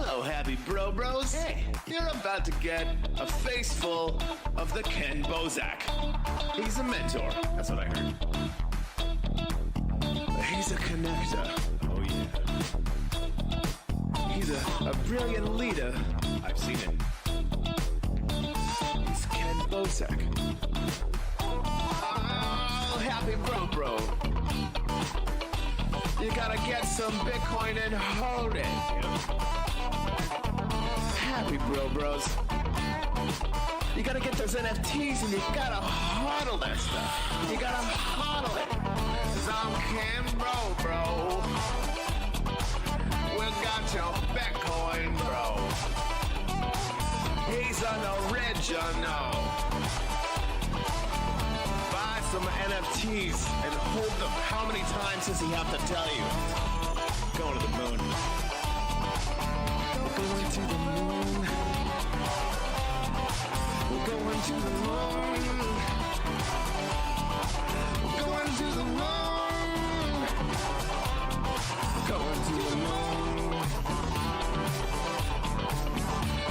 Hello, happy bro bros. Hey, you're about to get a face full of the Ken Bozak. He's a mentor. That's what I heard. He's a connector. Oh, yeah. He's a brilliant leader. I've seen it. He's Ken Bozak. Oh, happy bro. You gotta get some Bitcoin and hold it. Happy bros. You gotta get those NFTs and you gotta hodl that stuff. You gotta hodl it. Cause I'm Ken bro. We got your Bitcoin, bro. He's an original. Buy some NFTs and hold them. How many times does he have to tell you? Going to the moon. Going to the moon. We're going to the moon. We're going to the moon. Going to the moon.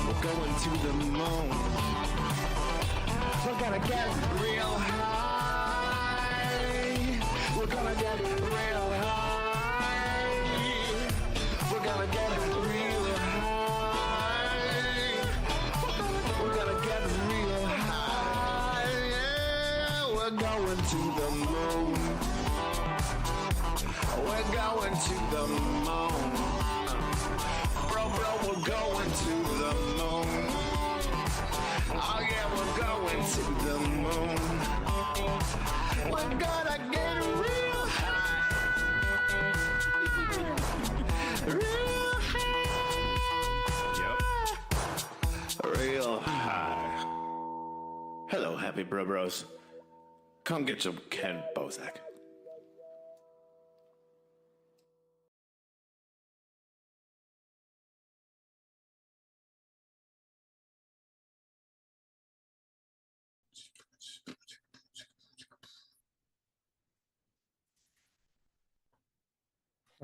We're going to the moon. We're gonna get real high. We're gonna get real high. We're gonna get real high. We're gonna get real high. Yeah, we're going to the moon. We're going to the moon. Bro, we're going to the moon. Oh yeah, we're going to the moon. We're gonna get real high. Real high. Yep. Real high. Hello, happy bros. Come get some Ken Bozak.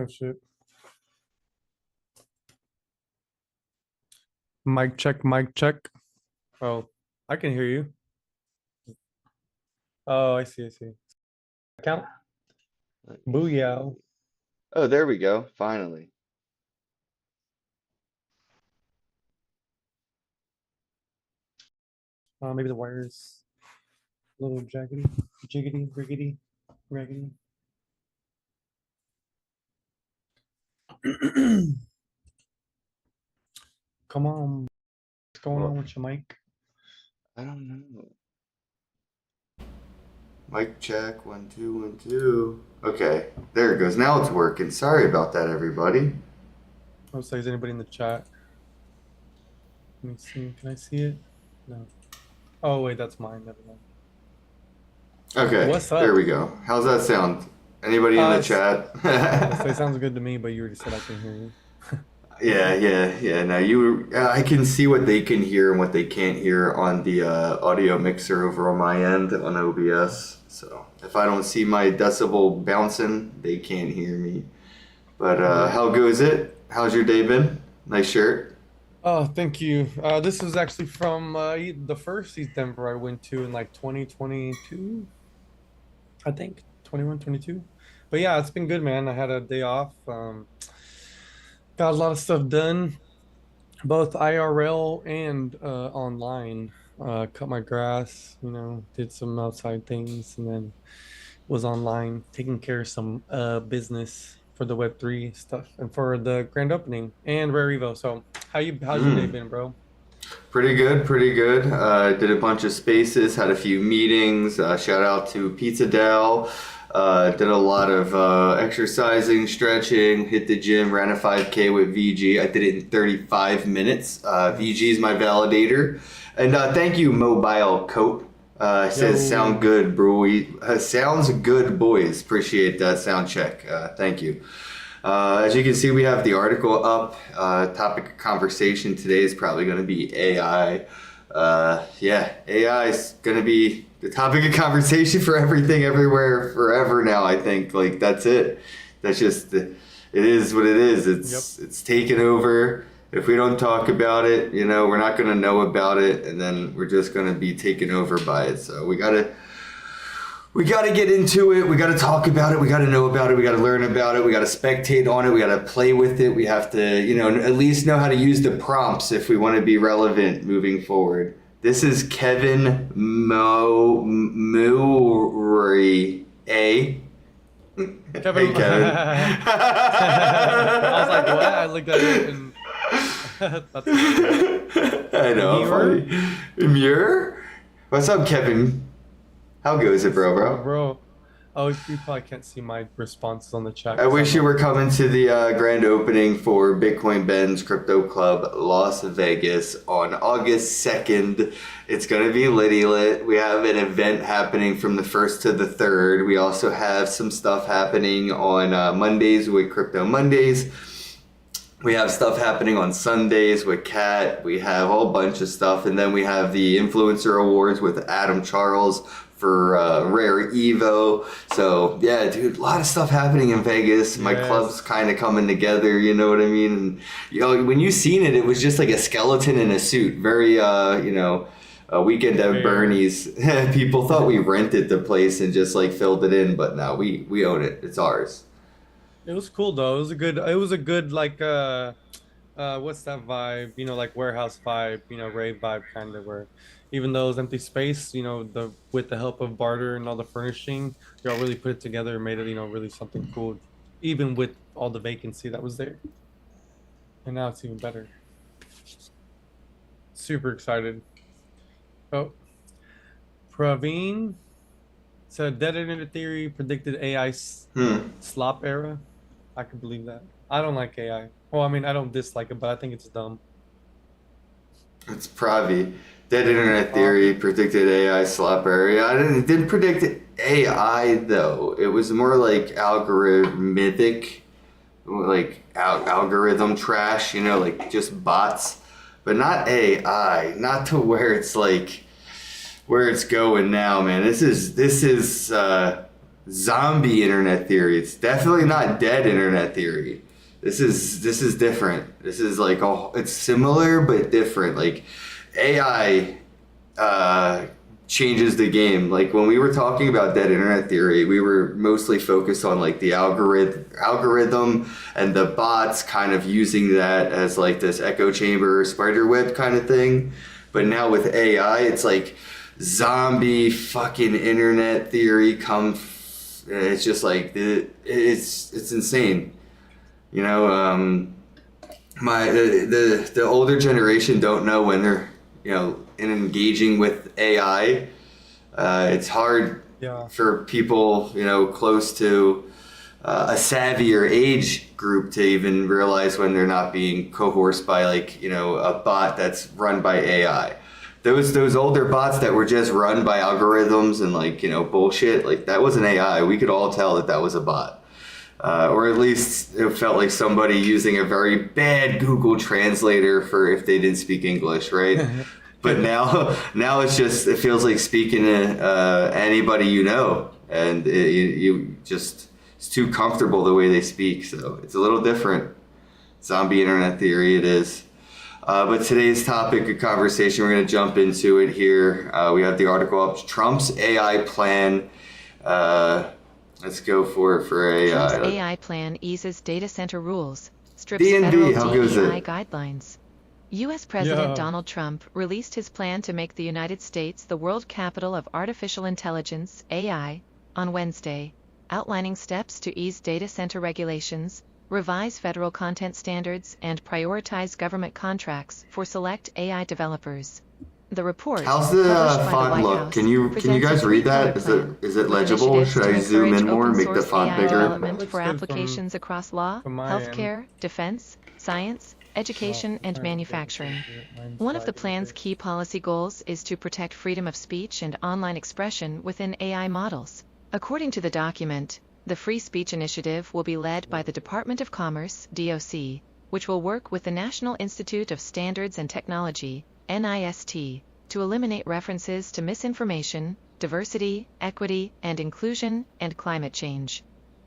Oh shit. Mic check, mic check. Oh, I can hear you. Oh, I see. Count. Booyah. Oh, there we go. Finally. Maybe the wires a little jaggedy, jiggity, riggedy, raggedy. Come on. What's going on with your mic? I don't know. Mic check. 1 2 1 2. Okay, there it goes. Now it's working. Sorry about that, everybody. Oh, so is anybody in the chat? Let me see. Can I see it? No. Oh wait, that's mine. Never mind. Okay, What's up? there we go. How's that sound? Anybody in the chat? It sounds good to me, but you already said I can hear you. Yeah. Now I can see what they can hear and what they can't hear on the audio mixer over on my end on OBS. So if I don't see my decibel bouncing, they can't hear me. But how goes it? How's your day been? Nice shirt. Oh, thank you. This was actually from the first East Denver I went to in like 2022, I think 21, 22. But yeah, it's been good, man. I had a day off. Got a lot of stuff done, both IRL and online. Cut my grass, did some outside things, and then was online taking care of some business for the Web3 stuff and for the grand opening and Rare Evo. So how's your day been, bro? Pretty good. Did a bunch of spaces, had a few meetings. Shout out to Pizza Dell. Did a lot of exercising, stretching, hit the gym, ran a 5K with VG. I did it in 35 minutes. VG is my validator. And thank you, Mobile Coat. Says sound good, bro. Sounds good, boys. Appreciate that sound check. Thank you. As you can see, we have the article up. Topic of conversation today is probably going to be AI. AI is going to be the topic of conversation for everything, everywhere, forever now. I think that's it. That's just it is what it is. It's taken over If we don't talk about it, we're not going to know about it, and then we're just going to be taken over by it. So we got to get into it. We got to talk about it. We got to know about it. We got to learn about it. We got to spectate on it. We got to play with it. We have to, at least know how to use the prompts if we want to be relevant moving forward. This is Kevin Murray. Kevin. Hey, Kevin. I was like, what? I looked at it and that's I know. Muir? Funny. Muir? What's up, Kevin? How goes it, bro? Bro. Oh, you probably can't see my responses on the chat. I wish you were coming to the grand opening for Bitcoin Ben's Crypto Club Las Vegas on August 2nd. It's going to be litty lit. We have an event happening from the 1st to the 3rd. We also have some stuff happening on Mondays with Crypto Mondays. We have stuff happening on Sundays with Kat. We have a whole bunch of stuff. And then we have the Influencer Awards with Adam Charles for Rare Evo. So yeah, dude, a lot of stuff happening in Vegas. My club's kind of coming together, you know what I mean? And when you seen it, it was just like a skeleton in a suit. Very a Weekend at Bernie's. People thought we rented the place and just like filled it in, but no, we own it. It's ours. It was cool though. It was a good like what's that vibe? Like warehouse vibe, rave vibe kind of, where even though it was empty space, with the help of barter and all the furnishing, they all really put it together and made it, really something cool, even with all the vacancy that was there. And now it's even better. Super excited. Oh, Praveen said dead internet theory predicted AI slop era. I can believe that. I don't like AI. Well, I mean, I don't dislike it, but I think it's dumb. It's Pravi. Dead internet theory predicted AI slop area. It didn't predict AI though. It was more like algorithmic, like algorithm trash. Like just bots, but not AI. Not to where it's like where it's going now, man. This is zombie internet theory. It's definitely not dead internet theory. This is different. This is like it's similar but different. Like AI changes the game. Like when we were talking about dead internet theory, we were mostly focused on like the algorithm and the bots kind of using that as like this echo chamber spider web kind of thing. But now with AI, it's like zombie fucking internet theory it's just like it's insane. The older generation don't know when they're in engaging with AI. It's hard for people close to a savvier age group to even realize when they're not being coerced by like a bot that's run by AI. Those older bots that were just run by algorithms and like bullshit, like that wasn't AI. We could all tell that was a bot, or at least it felt like somebody using a very bad Google translator for if they didn't speak English, right? But now it feels like speaking to anybody and it's too comfortable the way they speak. So it's a little different. Zombie internet theory, it is. But today's topic of conversation, we're going to jump into it here. We have the article up, Trump's AI plan. Let's go for AI. Trump's AI plan eases data center rules, strips DNB, federal how goes DEI it? guidelines. U.S. President Donald Trump released his plan to make the United States the world capital of artificial intelligence, AI, on Wednesday, outlining steps to ease data center regulations, revise federal content standards, and prioritize government contracts for select AI developers. The report, How's the published by the font White look? House, Can you presents guys a read that? three-pillar Is it plan legible? with Should I initiatives to zoom in encourage more and make the open-source font AI bigger? development Looks for good applications across law, from my end. healthcare, defense, science, education, and manufacturing. One of the plan's key policy goals is to protect freedom of speech and online expression within AI models. According to the document, the Free Speech Initiative will be led by the Department of Commerce, DOC, which will work with the National Institute of Standards and Technology, NIST, to eliminate references to misinformation, diversity, equity, and inclusion, and climate change.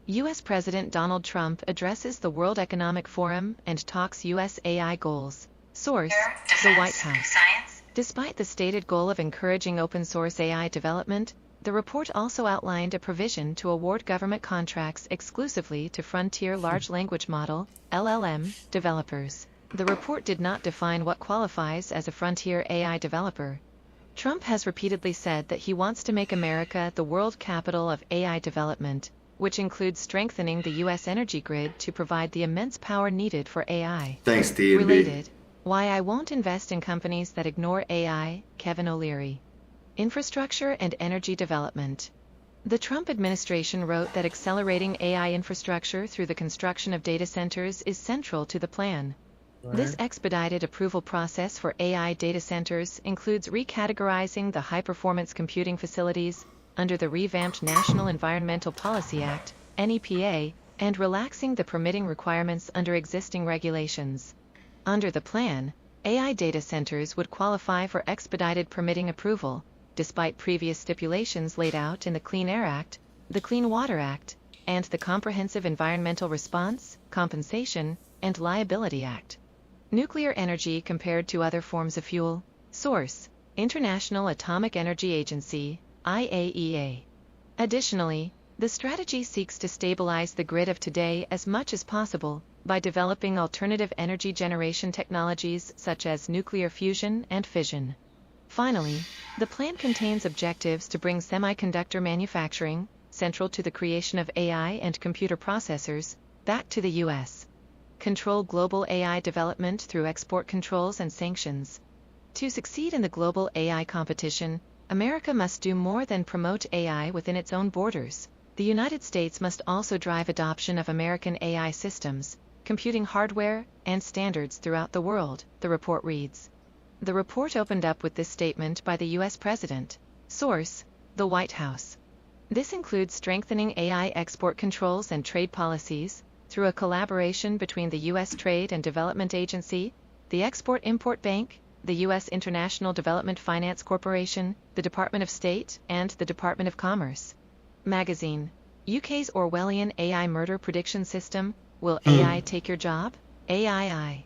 U.S. President Donald Trump addresses the World Economic Forum and talks U.S. AI goals. Source: The White House. Despite the stated goal of encouraging open-source AI development, the report also outlined a provision to award government contracts exclusively to frontier large language model (LLM) developers. The report did not define what qualifies as a frontier AI developer. Trump has repeatedly said that he wants to make America the world capital of AI development, which includes strengthening the U.S. energy grid to provide the immense power needed for AI. Thanks, D&B. Related: Why I won't invest in companies that ignore AI, Kevin O'Leary. Infrastructure and energy development. The Trump administration wrote that accelerating AI infrastructure through the construction of data centers is central to the plan. This expedited approval process for AI data centers includes recategorizing the high-performance computing facilities under the revamped National Environmental Policy Act, NEPA, and relaxing the permitting requirements under existing regulations. Under the plan, AI data centers would qualify for expedited permitting approval, despite previous stipulations laid out in the Clean Air Act, the Clean Water Act, and the Comprehensive Environmental Response, Compensation, and Liability Act. Nuclear energy compared to other forms of fuel. Source: International Atomic Energy Agency, IAEA. Additionally, the strategy seeks to stabilize the grid of today as much as possible by developing alternative energy generation technologies such as nuclear fusion and fission. Finally, the plan contains objectives to bring semiconductor manufacturing, central to the creation of AI and computer processors, back to the U.S. Control global AI development through export controls and sanctions. To succeed in the global AI competition, America must do more than promote AI within its own borders. The United States must also drive adoption of American AI systems, computing hardware, and standards throughout the world, the report reads. The report opened up with this statement by the U.S. President. Source: The White House. This includes strengthening AI export controls and trade policies through a collaboration between the U.S. Trade and Development Agency, the Export-Import Bank, the U.S. International Development Finance Corporation, the Department of State, and the Department of Commerce. Magazine. UK's Orwellian AI murder prediction system. Will AI take your job? AII.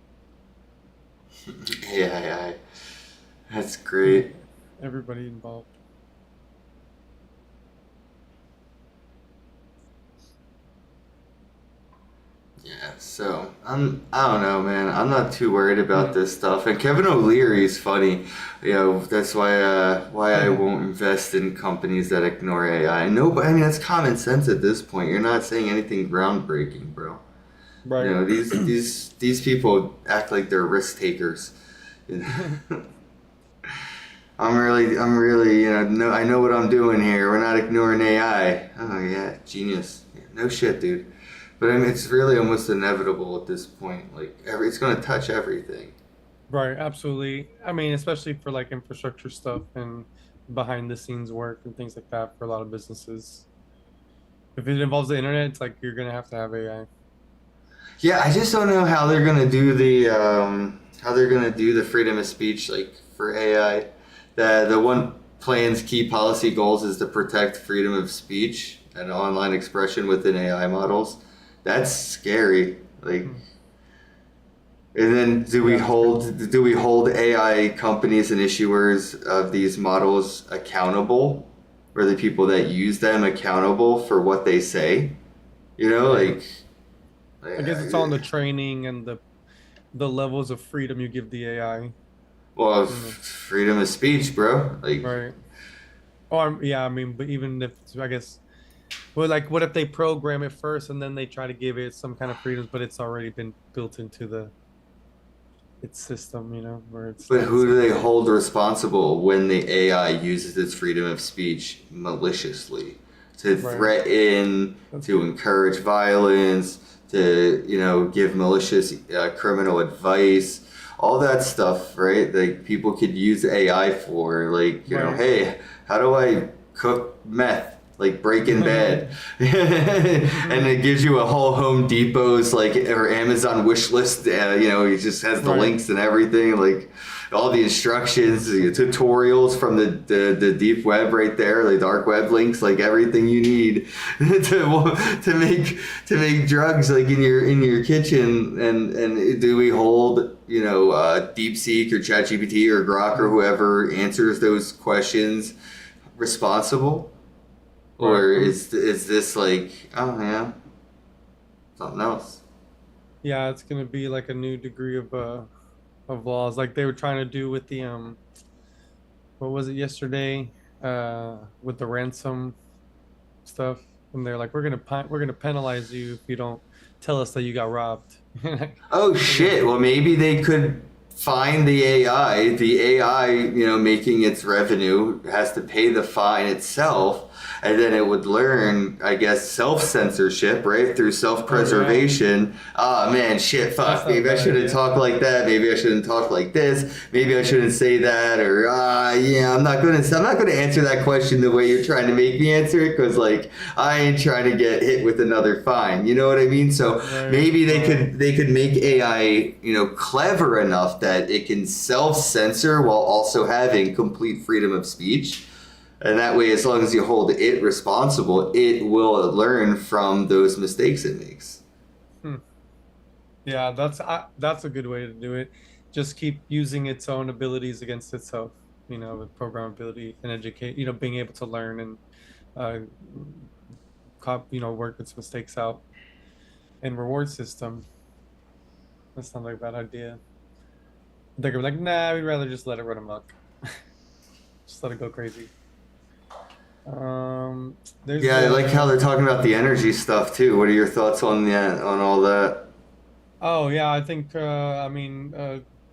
Yeah, that's great. Everybody involved. Yeah, so I don't know, man. I'm not too worried about this stuff. And Kevin O'Leary is funny. You know, that's why I won't invest in companies that ignore AI. No, I mean that's common sense at this point. You're not saying anything groundbreaking, bro. Right. You know, these people act like they're risk takers. I'm really, you know, no, I know what I'm doing here. We're not ignoring AI. Oh yeah, genius. Yeah, no shit, dude. But I mean, it's really almost inevitable at this point. Like, it's going to touch everything. Right, absolutely. I mean, especially for like infrastructure stuff and behind the scenes work and things like that for a lot of businesses. If it involves the internet, it's like you're gonna have to have AI. Yeah, I just don't know how they're going to do the freedom of speech like for AI. The one plan's key policy goals is to protect freedom of speech and online expression within AI models. That's scary. Like, and then do we hold AI companies and issuers of these models accountable, or the people that use them accountable for what they say? You know, like I guess it's on the training and the levels of freedom you give the AI. Well, freedom of speech, bro. Like, Right. Or yeah, I mean, but even if I guess, well, like, what if they program it first and then they try to give it some kind of freedoms, but it's already been built into its system, you know, where it's. but who do they hold responsible when the AI uses its freedom of speech maliciously to Right. threaten, to encourage violence, to, you know, give malicious criminal advice, all that stuff, right? Like, people could use AI for, like, you know, Right. hey, how do I cook meth? Like Breaking Bad, and it gives you a whole Home Depot's like or Amazon wish list. You know, it just has the Right. links and everything. Like, all the instructions, the tutorials from the deep web right there, the dark web links, like everything you need to make drugs like in your kitchen. And do we hold DeepSeek or ChatGPT or Grok or whoever answers those questions responsible, or is this like, oh yeah, something else? Yeah, it's gonna be like a new degree of laws, like they were trying to do with the what was it yesterday, with the ransom stuff, and they're like, we're gonna penalize you if you don't tell us that you got robbed. Oh shit! Well, maybe they could find the AI. The AI, making its revenue has to pay the fine itself, and then it would learn, I guess, self-censorship, right, through self-preservation. Oh man, shit, fuck. Maybe I shouldn't talk like that. Maybe I shouldn't talk like this. Maybe I shouldn't say that. Or yeah, I'm not gonna answer that question the way you're trying to make me answer it, because like I ain't trying to get hit with another fine. You know what I mean? So maybe they could make AI, clever enough that it can self-censor while also having complete freedom of speech. And that way, as long as you hold it responsible, it will learn from those mistakes it makes. Yeah, that's a good way to do it. Just keep using its own abilities against itself, with programmability and educate, being able to learn and, work its mistakes out. And reward system. That's not like a bad idea. They're gonna be like, nah, we'd rather just let it run amok. Just let it go crazy. I like how they're talking about the energy stuff too. What are your thoughts on all that? Oh yeah, I think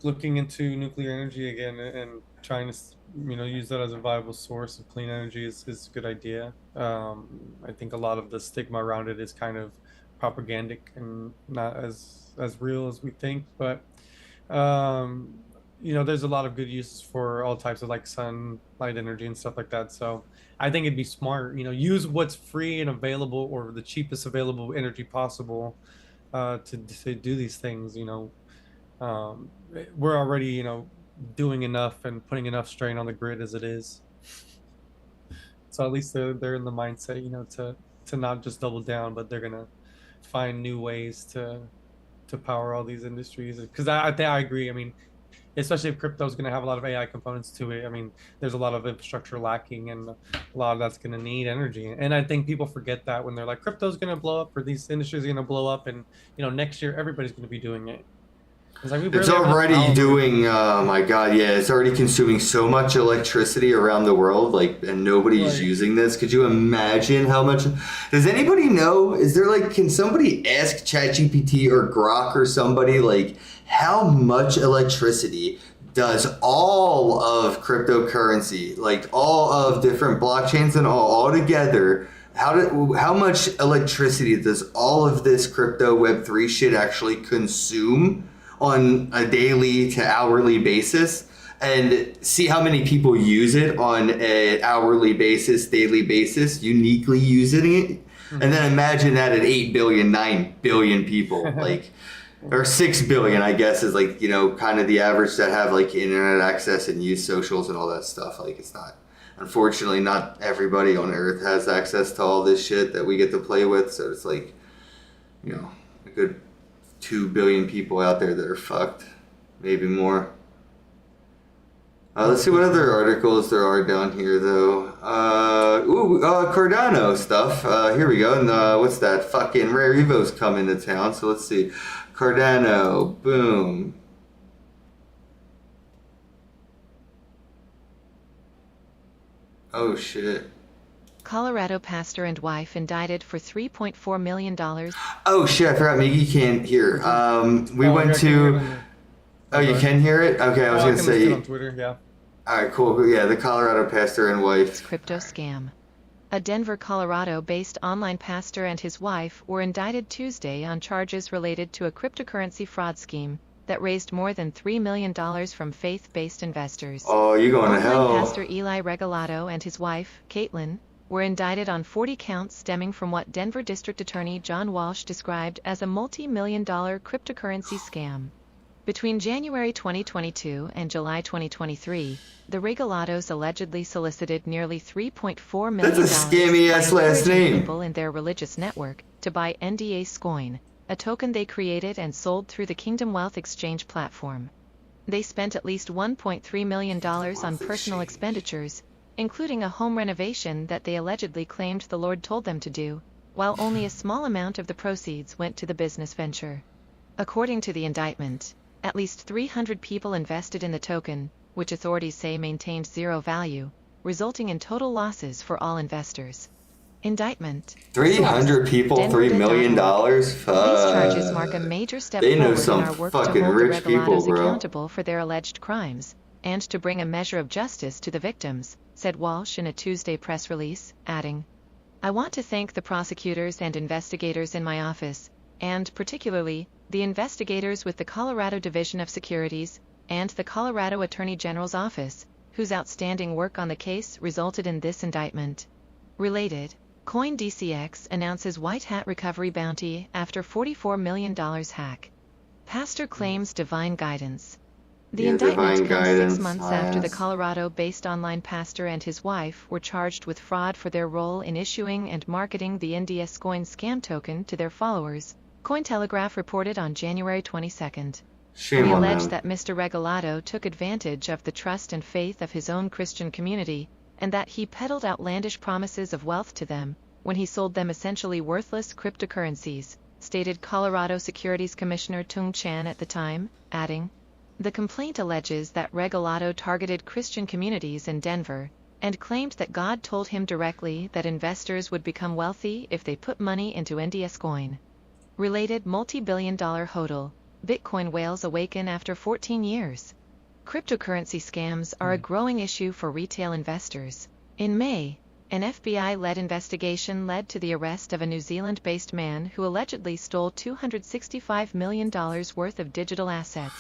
looking into nuclear energy again and trying to use that as a viable source of clean energy is a good idea. I think a lot of the stigma around it is kind of propagandic and not as real as we think, but there's a lot of good uses for all types of like sunlight energy and stuff like that. So I think it'd be smart, use what's free and available, or the cheapest available energy possible, to do these things. We're already, doing enough and putting enough strain on the grid as it is. So at least they're in the mindset, to not just double down, but they're gonna find new ways to power all these industries. Because I think I agree. I mean, especially if crypto is going to have a lot of AI components to it. I mean, there's a lot of infrastructure lacking, and a lot of that's going to need energy. And I think people forget that when they're like, crypto's going to blow up, or these industries are going to blow up, and next year everybody's going to be doing it. It's already doing. Oh my god, yeah, it's already consuming so much electricity around the world, and nobody's using this. Could you imagine how much? Does anybody know? Is there can somebody ask ChatGPT or Grok or somebody how much electricity does all of cryptocurrency, all of different blockchains and all together? How much electricity does all of this crypto Web3 shit actually consume on a daily to hourly basis, and see how many people use it on an hourly basis, daily basis, uniquely using it? And then imagine that at 8 billion, 9 billion people, or 6 billion, I guess, is kind of the average that have internet access and use socials and all that stuff. It's not, unfortunately, not everybody on Earth has access to all this shit that we get to play with. So it's a good 2 billion people out there that are fucked, maybe more. Let's see what other articles there are down here, though. Cardano stuff. Here we go. And what's that? Fucking Rare Evo's coming to town. So let's see. Cardano. Boom. Oh, shit. Colorado pastor and wife indicted for $3.4 million. Oh shit, I forgot Miggy can't hear. We went to... Oh, you can hear it? Okay, I was going to say... on Twitter, yeah. Alright, cool. Yeah, the Colorado pastor and wife. Crypto scam. A Denver, Colorado-based online pastor and his wife were indicted Tuesday on charges related to a cryptocurrency fraud scheme that raised more than $3 million from faith-based investors. Oh, you going to hell. Online pastor Eli Regalado and his wife, Caitlin, were indicted on 40 counts stemming from what Denver District Attorney John Walsh described as a multi-million-dollar cryptocurrency scam. Between January 2022 and July 2023, the Regalados allegedly solicited nearly $3.4 million That's a scammy-ass by last encouraging name. people in their religious network to buy NDA Coin, a token they created and sold through the Kingdom Wealth Exchange platform. They spent at least $1.3 million on personal expenditures, including a home renovation that they allegedly claimed the Lord told them to do, while only a small amount of the proceeds went to the business venture. According to the indictment, at least 300 people invested in the token, which authorities say maintained zero value, resulting in total losses for all investors. Indictment. 300 people, $3 million? These charges mark a major step They know forward some in our work to fucking hold the rich people, Regalados bro. accountable for their alleged crimes, and to bring a measure of justice to the victims, said Walsh in a Tuesday press release, adding, "I want to thank the prosecutors and investigators in my office, and particularly, the investigators with the Colorado Division of Securities, and the Colorado Attorney General's office, whose outstanding work on the case resulted in this indictment." Related, CoinDCX announces White Hat recovery bounty after $44 million hack. Pastor claims divine guidance. The Yeah, indictment divine comes guidance, 6 months after the yes. Colorado-based online pastor and his wife were charged with fraud for their role in issuing and marketing the NDS Coin scam token to their followers, Cointelegraph reported on January 22. Shame We on allege them. that Mr. Regalado took advantage of the trust and faith of his own Christian community, and that he peddled outlandish promises of wealth to them when he sold them essentially worthless cryptocurrencies, stated Colorado Securities Commissioner Tung Chan at the time, adding, "The complaint alleges that Regalado targeted Christian communities in Denver, and claimed that God told him directly that investors would become wealthy if they put money into NDS Coin." Related multi-billion-dollar hodl, Bitcoin whales awaken after 14 years. Cryptocurrency scams are a growing issue for retail investors. In May, an FBI-led investigation led to the arrest of a New Zealand-based man who allegedly stole $265 million worth of digital assets.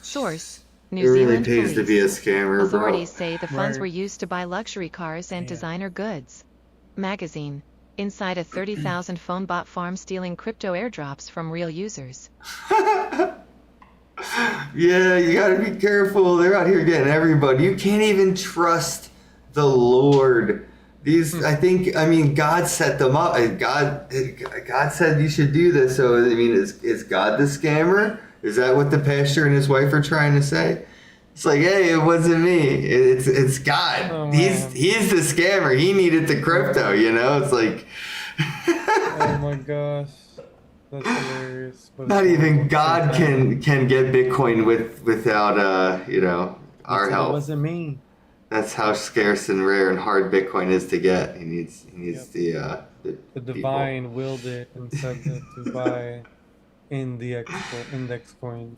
Source: It New really Zealand pays to be a Police. scammer, bro. Authorities say the funds Right. were used to buy luxury cars and Yeah. designer goods. Magazine. Inside a 30,000 phone bot farm stealing crypto airdrops from real users. Yeah, you gotta be careful. They're out here getting everybody. You can't even trust the Lord. These, I mean, God set them up. God said you should do this. So, I mean, is God the scammer? Is that what the pastor and his wife are trying to say? It's like, hey, it wasn't me. It's God. Oh, he's man. the scammer. He needed the crypto. You know, it's like. Oh my gosh, that's hilarious. But Not it's even all God satanic. can get Bitcoin without our He said help. It wasn't me. That's how scarce and rare and hard Bitcoin is to get. He needs Yep. the The people. divine willed it and said that to buy index coin.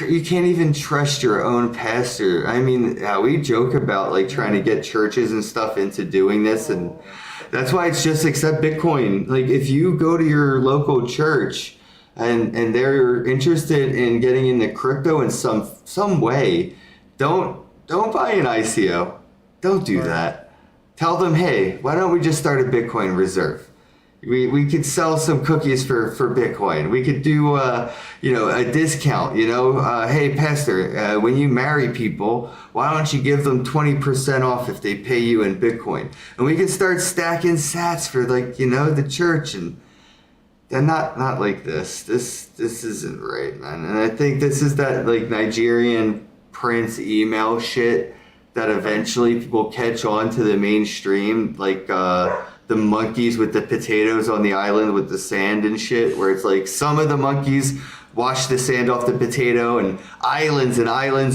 You can't even trust your own pastor. I mean, we joke about like trying to get churches and stuff into doing this, and that's why it's just accept Bitcoin. Like if you go to your local church and they're interested in getting into crypto in some way, don't buy an ICO. Don't do Right. that. Tell them, hey, why don't we just start a Bitcoin reserve? We could sell some cookies for Bitcoin. We could do a discount. Hey pastor, when you marry people, why don't you give them 20% off if they pay you in Bitcoin? And we could start stacking sats for the church, and not like this. This isn't right, man. And I think this is that like Nigerian prince email shit that eventually will catch on to the mainstream, like the monkeys with the potatoes on the island with the sand and shit, where it's like some of the monkeys wash the sand off the potato and islands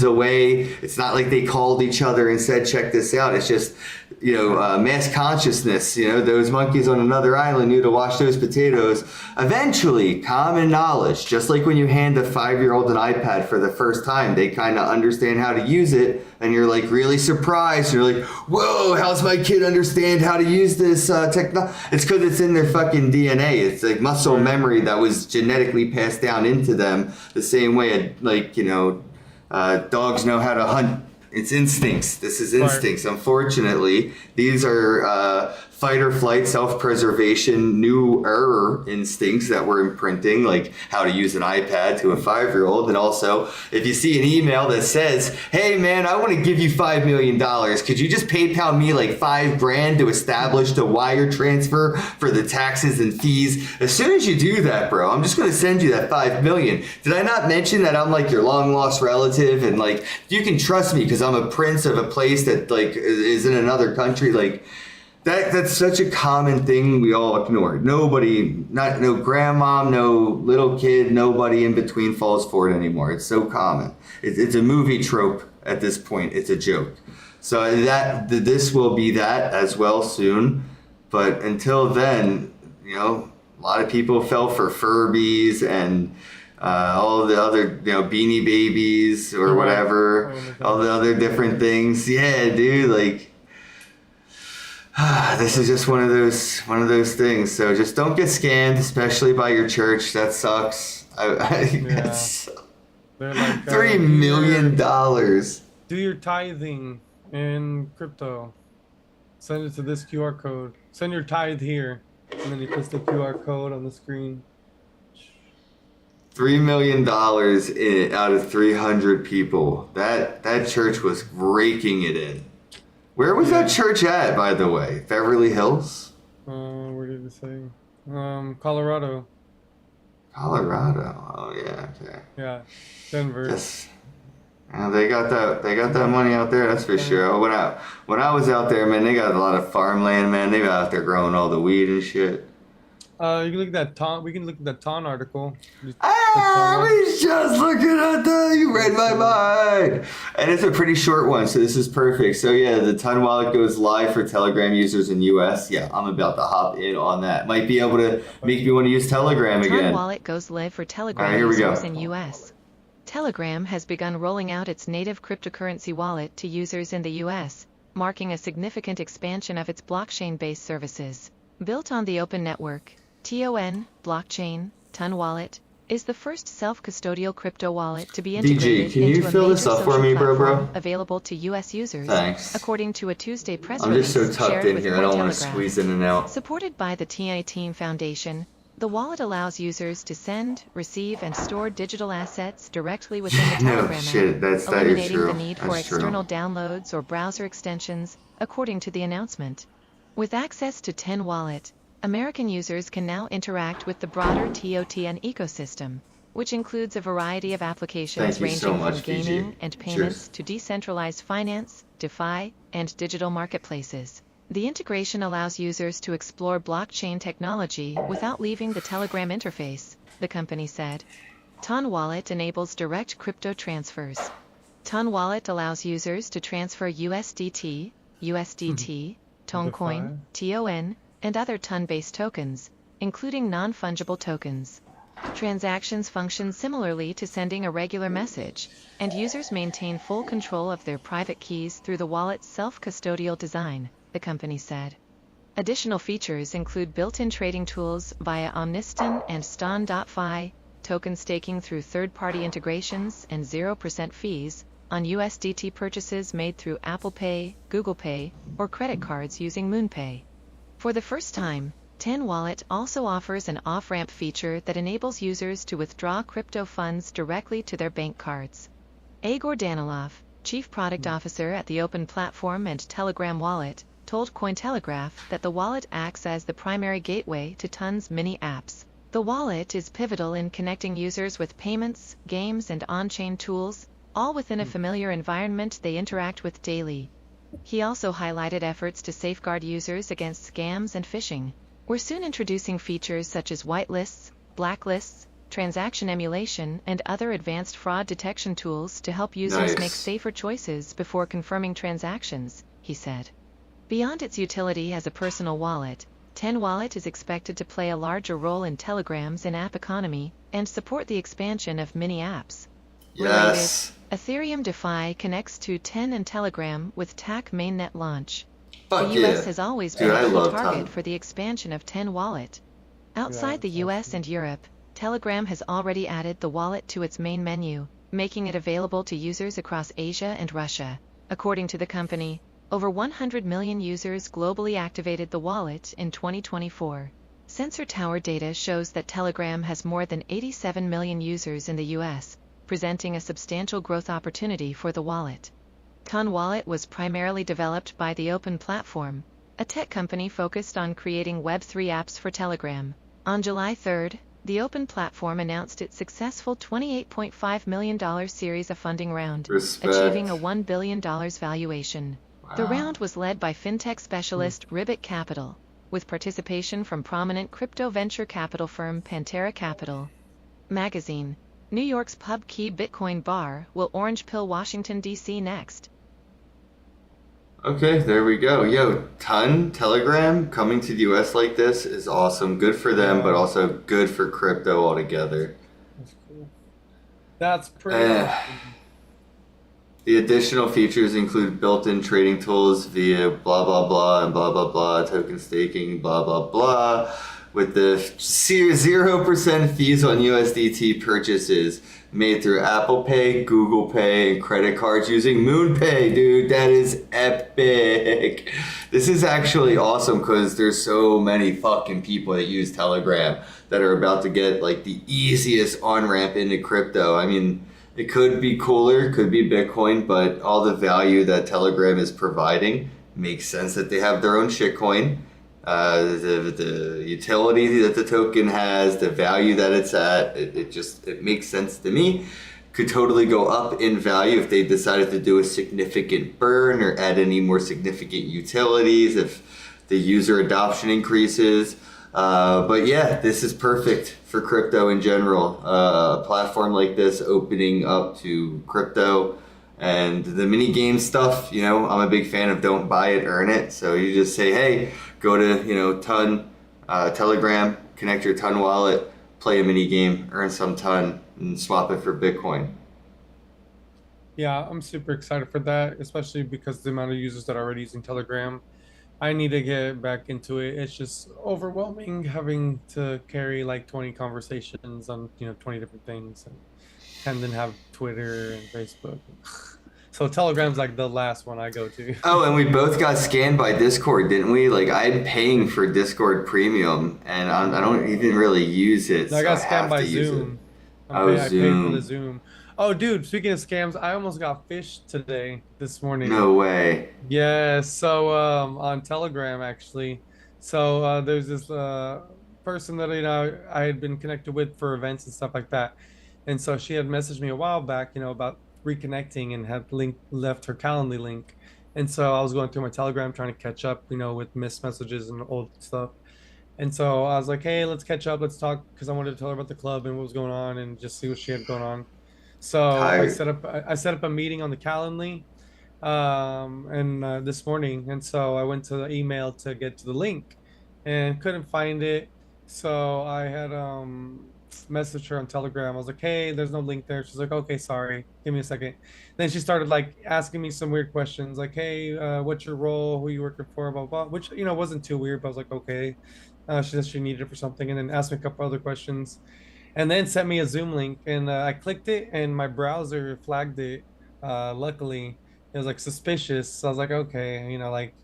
away. It's not like they called each other and said, check this out. It's just, mass consciousness. Those monkeys on another island knew to wash those potatoes. Eventually, common knowledge, just like when you hand a 5-year-old an iPad for the first time, they kind of understand how to use it, and you're like really surprised. You're like, whoa, how's my kid understand how to use this technology? It's because it's in their fucking DNA. It's like muscle memory that was genetically passed down into them the same way, dogs know how to hunt It's instincts. This is Right. instincts. Unfortunately, these are fight or flight, self-preservation, newer instincts that we're imprinting, like how to use an iPad to a 5-year-old. And also, if you see an email that says, "Hey man, I want to give you $5 million. Could you just PayPal me like $5,000 to establish the wire transfer for the taxes and fees?" As soon as you do that, bro, I'm just going to send you that $5 million. Did I not mention that I'm like your long lost relative, and like you can trust me because I'm a prince of a place that like is in another country? Like that's such a common thing we all ignore. Nobody, no grandmom, no little kid, nobody in between falls for it anymore. It's so common. It's a movie trope at this point. It's a joke. So this will be that as well soon. But until then, you know, a lot of people fell for Furbies and all the other, you know, Beanie Babies or whatever, all the other different things. Yeah, dude, like this is just one of those things. So just don't get scammed, especially by your church. That sucks. That's They're like, $3 million. Do your tithing in crypto. Send it to this QR code. Send your tithe here. And then he puts the QR code on the screen. $3 million out of 300 people. That church was raking it in. Where was that church at, by the way? Beverly Hills? Where did it say? Colorado. Colorado. Oh yeah, okay. Yeah, Denver. Yes. They got that money out there, that's for sure. When I was out there, man, they got a lot of farmland, man. They got out there growing all the weed and shit. You can look at that Ton. We can look at that Ton article. I was just looking at that. You read my mind. And it's a pretty short one, so this is perfect. So yeah, the Ton wallet goes live for Telegram users in US. Yeah, I'm about to hop in on that. Might be able to make me want to use Telegram Ton again. wallet goes live for Telegram Here we go. users in US. Telegram has begun rolling out its native cryptocurrency wallet to users in the US, marking a significant expansion of its blockchain-based services. Built on the open network, TON, blockchain, Ton wallet, is the first self-custodial crypto wallet to be integrated can you into a fill major this up for social me, bro? platform available to US users, Thanks. according to a Tuesday press I'm release just so tucked shared in with here, I don't want to Cointelegraph. squeeze in and out. Supported by the TI Team Foundation, the wallet allows users to send, receive, and store digital assets directly within the No Telegram shit, app, that is eliminating true. the need for That's true. external downloads or browser extensions, according to the announcement. With access to Ten Wallet, American users can now interact with the broader TOTN ecosystem, which includes a variety of applications Thank you so ranging much, from gaming Fiji. and payments Cheers. to decentralized finance, DeFi, and digital marketplaces. The integration allows users to explore blockchain technology without leaving the Telegram interface, the company said. Ton Wallet enables direct crypto transfers. Ton Wallet allows users to transfer USDT, USDT, Toncoin, TON, and other Ton-based tokens, including non-fungible tokens. Transactions function similarly to sending a regular message, and users maintain full control of their private keys through the wallet's self-custodial design, the company said. Additional features include built-in trading tools via Omniston and Ston.fi, token staking through third-party integrations, and 0% fees on USDT purchases made through Apple Pay, Google Pay, or credit cards using MoonPay. For the first time, Ten Wallet also offers an off-ramp feature that enables users to withdraw crypto funds directly to their bank cards. Igor Danilov, Chief Product Officer at the Open Platform and Telegram Wallet, told Cointelegraph that the wallet acts as the primary gateway to Ton's mini apps. The wallet is pivotal in connecting users with payments, games, and on-chain tools, all within a familiar environment they interact with daily. He also highlighted efforts to safeguard users against scams and phishing. We're soon introducing features such as whitelists, blacklists, transaction emulation, and other advanced fraud detection tools to help users make safer choices before confirming transactions, he said. Beyond its utility as a personal wallet, Ten Wallet is expected to play a larger role in Telegram's in-app economy and support the expansion of mini apps. Yes. Ethereum DeFi connects to Ten and Telegram with TAC mainnet launch. Fuck The US yeah. has always Dude, been I a key love target Ton. for the expansion of Ten Wallet. Outside the Yeah, US and Europe, Telegram has already added the wallet to its main menu, making it available to users across Asia and Russia. According to the company, over 100 million users globally activated the wallet in 2024. Sensor Tower data shows that Telegram has more than 87 million users in the US, presenting a substantial growth opportunity for the wallet. Ton Wallet was primarily developed by the Open Platform, a tech company focused on creating Web3 apps for Telegram. On July 3rd, the Open Platform announced its successful $28.5 million series of funding round, Respect. achieving a $1 billion valuation. The Wow. round was led by fintech specialist Ribbit Capital, with participation from prominent crypto venture capital firm Pantera Capital. Magazine, New York's Pub Key Bitcoin Bar will orange pill Washington, D.C. next. Okay, there we go. Yo, Telegram coming to the US like this is awesome. Good for them, but also good for crypto altogether. That's cool. That's pretty awesome. The additional features include built-in trading tools via blah blah blah and blah blah blah, token staking, blah blah blah, with the 0% fees on USDT purchases made through Apple Pay, Google Pay, and credit cards using MoonPay, dude. That is epic. This is actually awesome because there's so many fucking people that use Telegram that are about to get like the easiest on-ramp into crypto. I mean, it could be cooler, could be Bitcoin, but all the value that Telegram is providing makes sense that they have their own shitcoin. The utility that the token has, the value that it's at, it makes sense to me. Could totally go up in value if they decided to do a significant burn or add any more significant utilities, if the user adoption increases. But yeah, this is perfect for crypto in general. A platform like this opening up to crypto. And the mini game stuff, you know, I'm a big fan of don't buy it, earn it. So you just say, hey, go to, you know, Telegram, connect your Ton wallet, play a mini game, earn some Ton, and swap it for Bitcoin. Yeah, I'm super excited for that, especially because the amount of users that are already using Telegram. I need to get back into it. It's just overwhelming having to carry like 20 conversations on, 20 different things and then have Twitter and Facebook. So Telegram's like the last one I go to. Oh, and we both got scanned by Discord, didn't we? Like, I'm paying for Discord Premium, and I don't even really use it. I so got I scammed have by to use it. Zoom. Oh, I paid for Zoom. the Zoom. Oh, dude, speaking of scams, I almost got fished this morning. No way. Yeah, so on Telegram actually. So there's this person that I had been connected with for events and stuff like that. And so she had messaged me a while back, about reconnecting and had left her Calendly link. And so I was going through my Telegram trying to catch up, with missed messages and old stuff. And so I was like, hey, let's catch up, let's talk, because I wanted to tell her about the club and what was going on and just see what she had going on. So I set up a meeting on the Calendly and this morning, and so I went to the email to get to the link and couldn't find it. So I had messaged her on Telegram. I was like, hey, there's no link there. She's like, okay, sorry, give me a second. Then she started like asking me some weird questions like, hey, what's your role, who you working for, blah blah, which wasn't too weird, but I was like, okay. She said she needed it for something, and then asked me a couple other questions, and then sent me a Zoom link, and I clicked it and my browser flagged it. Luckily it was like suspicious, so I was like, okay, like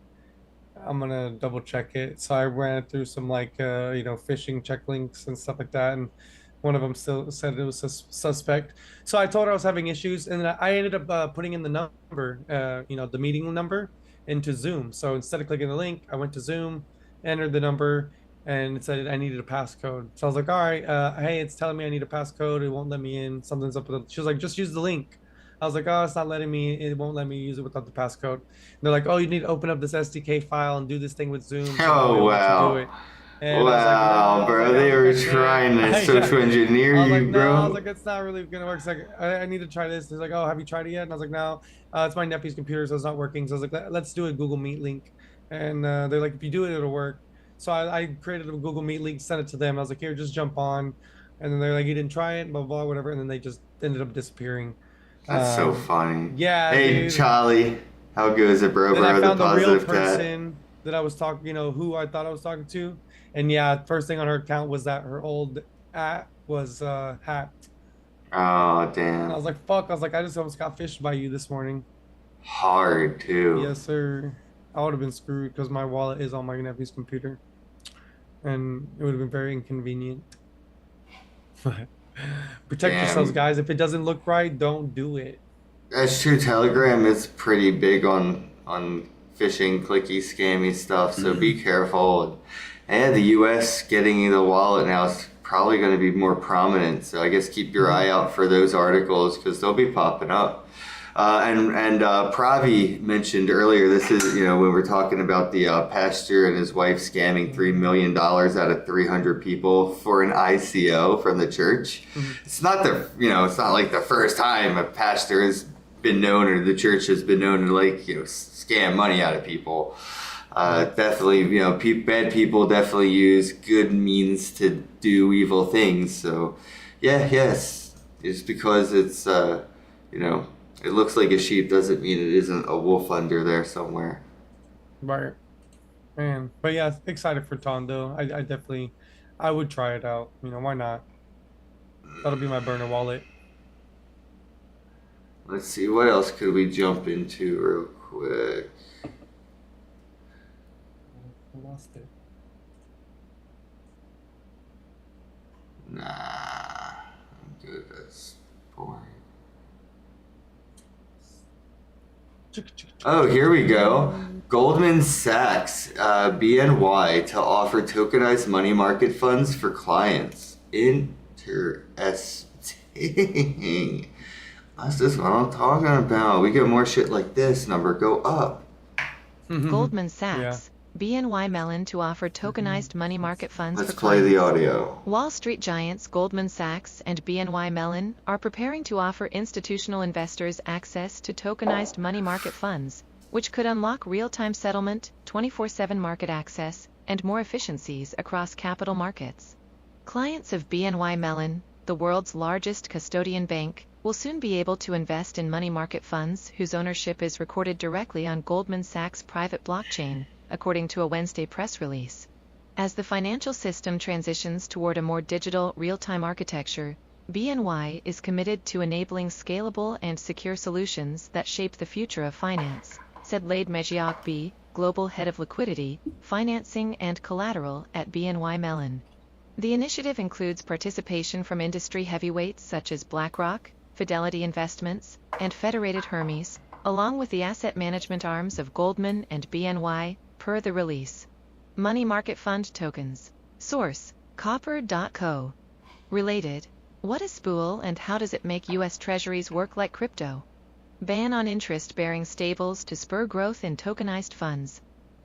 I'm gonna double check it. So I ran through some like phishing check links and stuff like that, and one of them still said it was suspect. So I told her I was having issues, and then I ended up putting in the number, the meeting number into Zoom. So instead of clicking the link, I went to Zoom, entered the number, and it said I needed a passcode. So I was like, all right, hey, it's telling me I need a passcode. It won't let me in. Something's up with it. She was like, just use the link. I was like, oh, it's not letting me. It won't let me use it without the passcode. And they're like, oh, you need to open up this SDK file and do this thing with Zoom. So Oh, wow. do it. And Wow, no. bro, they were trying to social engineer I was you, like, no, bro. I was like, it's not really gonna work. It's like, I need to try this. He's like, oh, have you tried it yet? And I was like, no, it's my nephew's computer, so it's not working. So I was like, let's do a Google Meet link. And they're like, if you do it, it'll work. So I created a Google Meet link, sent it to them. I was like, here, just jump on. And then they're like, you didn't try it, blah, blah, whatever. And then they just ended up disappearing. That's so funny. Yeah. Hey, dude. Charlie, how good is it, bro? Then I The found the real positive cat. person that I was talking, who I thought I was talking to. And yeah, first thing on her account was that her old @ was hacked. Oh, And I damn. was like, fuck. I was like, I just almost got fished by you this morning. hard too. Yes, sir. I would have been screwed because my wallet is on my nephew's computer, and it would have been very inconvenient. Protect yourselves, Damn. guys. If it doesn't look right, don't do it. That's true. Telegram is pretty big on phishing, clicky, scammy stuff. So be careful. And the U.S. getting the wallet now is probably going to be more prominent. So I guess keep your eye out for those articles because they'll be popping up. And Pravi mentioned earlier. This is when we're talking about the pastor and his wife scamming $3 million out of 300 people for an ICO from the church. It's not it's not like the first time a pastor has been known or the church has been known to scam money out of people. Definitely, bad people definitely use good means to do evil things. So, yes, just because it's it looks like a sheep doesn't mean it isn't a wolf under there somewhere. Right. Man. But yeah, excited for Tondo. I definitely, I would try it out. Why not? That'll be my burner wallet. Let's see, what else could we jump into real quick? I lost it. Nah, I'm good. That's boring. Oh, here we go. Goldman Sachs, BNY, to offer tokenized money market funds for clients. Interesting. That's just what I'm talking about. We get more shit like this. Number go up. Goldman Sachs, BNY Mellon to offer tokenized money market funds Let's for play clients. the audio. Wall Street giants Goldman Sachs and BNY Mellon are preparing to offer institutional investors access to tokenized money market funds, which could unlock real-time settlement, 24/7 market access, and more efficiencies across capital markets. Clients of BNY Mellon, the world's largest custodian bank, will soon be able to invest in money market funds whose ownership is recorded directly on Goldman Sachs' private blockchain, according to a Wednesday press release. As the financial system transitions toward a more digital, real-time architecture, BNY is committed to enabling scalable and secure solutions that shape the future of finance, said Lade Mejiakbi, Global Head of Liquidity, Financing and Collateral at BNY Mellon. The initiative includes participation from industry heavyweights such as BlackRock, Fidelity Investments, and Federated Hermes, along with the asset management arms of Goldman and BNY, per the release. Money market fund tokens. Source: Copper.co. Related: what is Spool and how does it make U.S. Treasuries work like crypto? Ban on interest-bearing stables to spur growth in tokenized funds.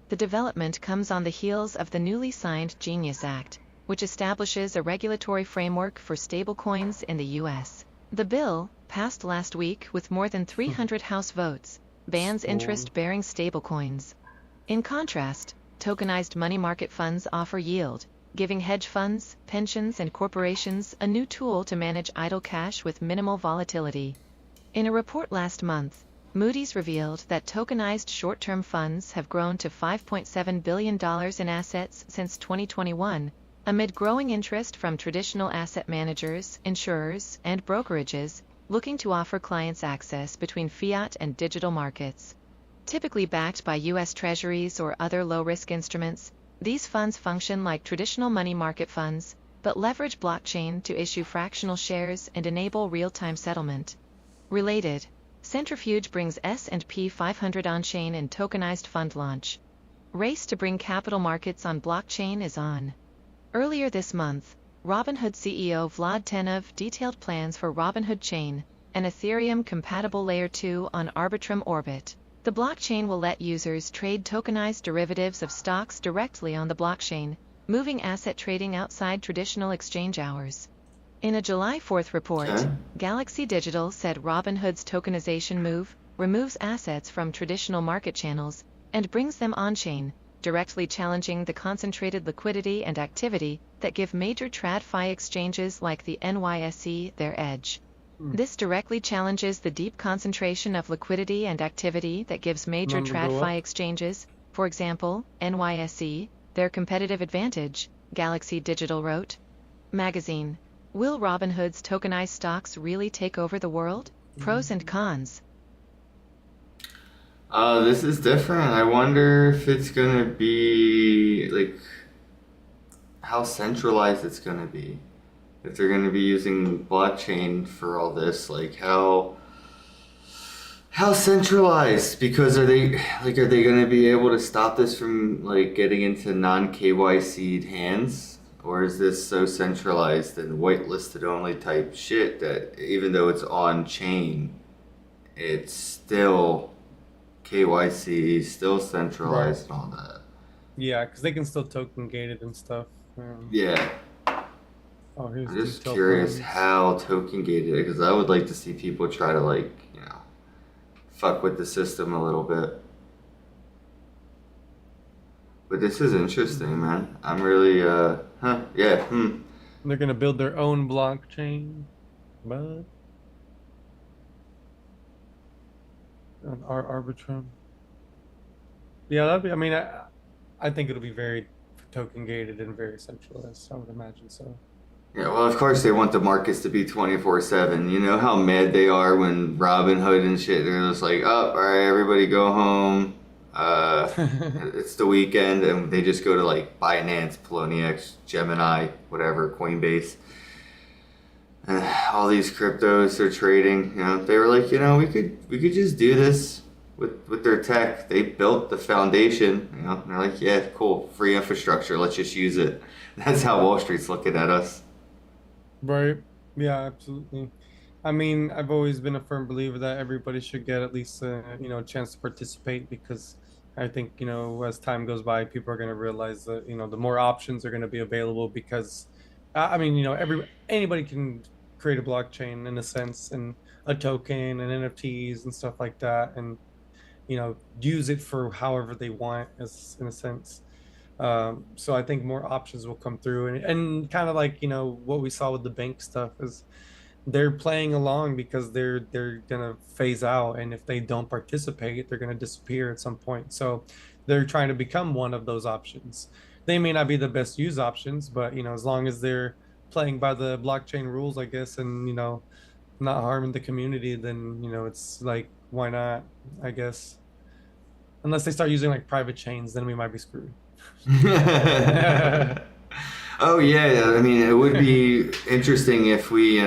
The development comes on the heels of the newly signed Genius Act, which establishes a regulatory framework for stablecoins in the U.S. The bill, passed last week with more than 300 House votes, bans interest-bearing stablecoins. In contrast, tokenized money market funds offer yield, giving hedge funds, pensions, and corporations a new tool to manage idle cash with minimal volatility. In a report last month, Moody's revealed that tokenized short-term funds have grown to $5.7 billion in assets since 2021, amid growing interest from traditional asset managers, insurers, and brokerages, looking to offer clients access between fiat and digital markets. Typically backed by U.S. Treasuries or other low-risk instruments, these funds function like traditional money market funds, but leverage blockchain to issue fractional shares and enable real-time settlement. Related: Centrifuge brings S&P 500 on-chain in tokenized fund launch. Race to bring capital markets on blockchain is on. Earlier this month, Robinhood CEO Vlad Tenev detailed plans for Robinhood Chain, an Ethereum-compatible Layer 2 on Arbitrum Orbit. The blockchain will let users trade tokenized derivatives of stocks directly on the blockchain, moving asset trading outside traditional exchange hours. In a July 4th report, Galaxy Digital said Robinhood's tokenization move removes assets from traditional market channels and brings them on-chain, directly challenging the concentrated liquidity and activity that give major TradFi exchanges like the NYSE their edge. This directly challenges the deep concentration of liquidity and activity that gives major TradFi exchanges, for example, NYSE, their competitive advantage, Galaxy Digital wrote. Magazine: will Robinhood's tokenized stocks really take over the world? Pros and cons. This is different. I wonder if it's gonna be like how centralized it's gonna be. If they're gonna be using blockchain for all this, like how centralized? Because are they gonna be able to stop this from like getting into non KYC'd hands? Or is this so centralized and whitelisted only type shit that even though it's on chain, it's still KYC, still centralized and all that? Yeah, because they can still token gate it and stuff. Yeah, Oh, here's I'm just detail curious plans. how token gated it, because I would like to see people try to like, fuck with the system a little bit. But this is interesting, man. I'm really, yeah, They're gonna build their own blockchain, but on Arbitrum. Yeah, that'd be. I mean, I think it'll be very token gated and very centralized. I would imagine so. Yeah, well, of course they want the markets to be 24/7. You know how mad they are when Robinhood and shit, they're just like, oh, all right, everybody go home. It's the weekend, and they just go to like Binance, Poloniex, Gemini, whatever, Coinbase. All these cryptos they're trading. They were like, we could just do this with their tech. They built the foundation. And they're like, yeah, cool, free infrastructure. Let's just use it. That's how Wall Street's looking at us. Right. Yeah, absolutely. I mean, I've always been a firm believer that everybody should get at least a chance to participate because I think, as time goes by, people are going to realize that, the more options are going to be available because I mean, anybody can create a blockchain in a sense and a token and NFTs and stuff like that and use it for however they want as in a sense. So I think more options will come through and kind of like, what we saw with the bank stuff is they're playing along because they're gonna phase out, and if they don't participate, they're gonna disappear at some point. So they're trying to become one of those options. They may not be the best used options, but as long as they're playing by the blockchain rules, I guess, and not harming the community, then it's like why not? I guess unless they start using like private chains, then we might be screwed. Oh yeah, I mean it would be interesting if we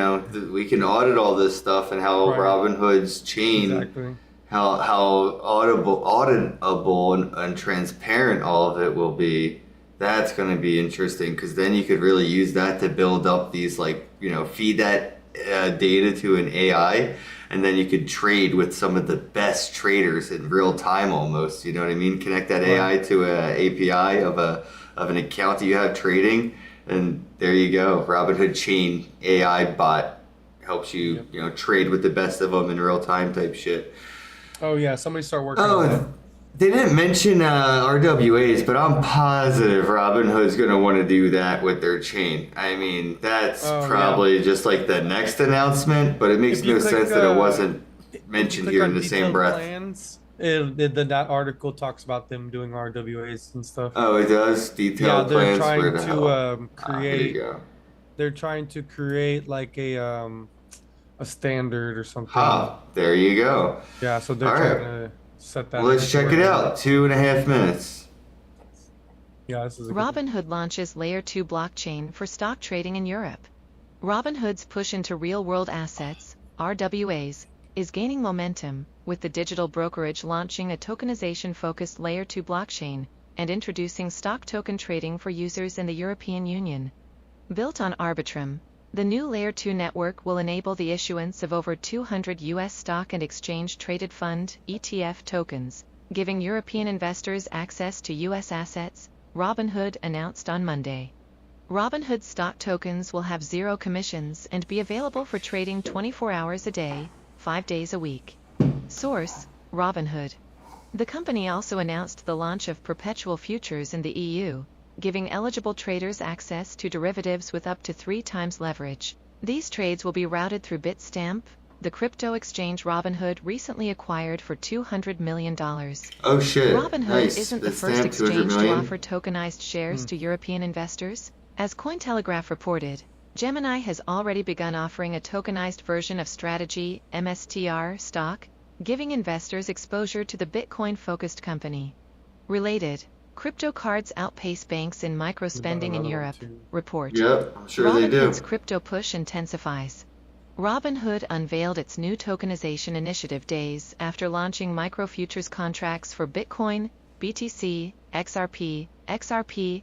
we can audit all this stuff and how Right. Robinhood's chain, Exactly. how auditable and transparent all of it will be. That's going to be interesting because then you could really use that to build up these like feed that data to an AI, and then you could trade with some of the best traders in real time almost. You know what I mean? Connect that AI to a API of an account that you have trading, and there you go. Robinhood Chain AI bot helps you trade with the best of them in real time type shit. Oh yeah, somebody start working on that. Oh, they didn't mention RWAs, but I'm positive Robinhood's going to want to do that with their chain. I mean, that's probably just like the next announcement, but it makes If you no click, sense that it wasn't If you mentioned click here on in the same detailed breath. plans, that article talks about them doing RWAs and stuff. Oh, it does? Yeah, Detailed they're plans? trying Where the hell? to Here you create. go. They're trying to create like a standard or something. Ha, there you go. Yeah, so they're All trying right. to set that. Well, let's check it out. 2.5 minutes. Yeah, this is a good one. Robinhood launches Layer 2 blockchain for stock trading in Europe. Robinhood's push into real-world assets, RWAs, is gaining momentum, with the digital brokerage launching a tokenization-focused Layer 2 blockchain and introducing stock token trading for users in the European Union. Built on Arbitrum, the new Layer 2 network will enable the issuance of over 200 U.S. stock and exchange-traded fund (ETF) tokens, giving European investors access to U.S. assets, Robinhood announced on Monday. Robinhood stock tokens will have zero commissions and be available for trading 24 hours a day, 5 days a week. Source: Robinhood. The company also announced the launch of perpetual futures in the EU, giving eligible traders access to derivatives with up to 3 times leverage. These trades will be routed through Bitstamp, the crypto exchange Robinhood recently acquired for $200 million. Oh, shit. Robinhood Nice. isn't the Bitstamp, first 200 exchange to million. offer tokenized shares to European investors. As Cointelegraph reported, Gemini has already begun offering a tokenized version of Strategy, MSTR, stock, giving investors exposure to the Bitcoin-focused company. Related, crypto cards outpace banks in micro-spending in another one Europe, too. report. Yep, I'm sure they do. Robinhood's crypto push intensifies. Robinhood unveiled its new tokenization initiative days after launching micro-futures contracts for Bitcoin, BTC, XRP, XRP,